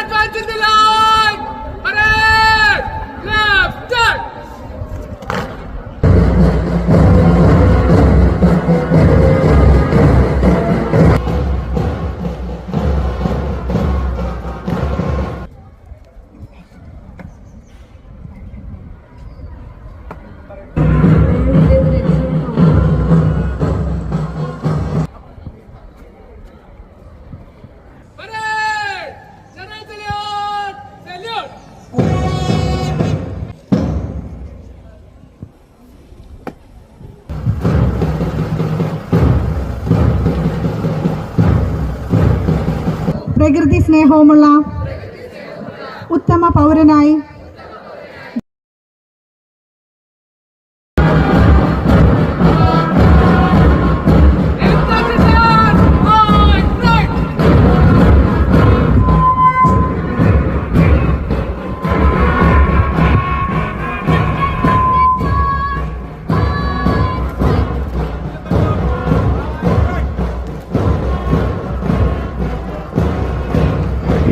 advance in the line! Parade! Left, turn! പ്രകൃതി സ്നേഹവുമുള്ള ഉത്തമ പൗരനായി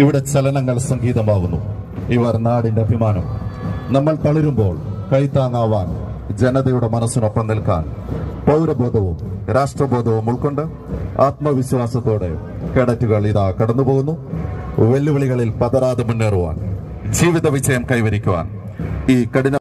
ഇവിടെ ചലനങ്ങൾ സംഗീതമാകുന്നു. ഇവർ നാടിന്റെ അഭിമാനം. നമ്മൾ തളരുമ്പോൾ കൈത്താങ്ങാവാൻ, ജനതയുടെ മനസ്സിനൊപ്പം നിൽക്കാൻ പൗരബോധവും രാഷ്ട്രബോധവും ഉൾക്കൊണ്ട് ആത്മവിശ്വാസത്തോടെ കേഡറ്റുകൾ ഇതാ കടന്നുപോകുന്നു. വെല്ലുവിളികളിൽ പതറാതെ മുന്നേറുവാൻ, ജീവിത വിജയം കൈവരിക്കുവാൻ ഈ കഠിന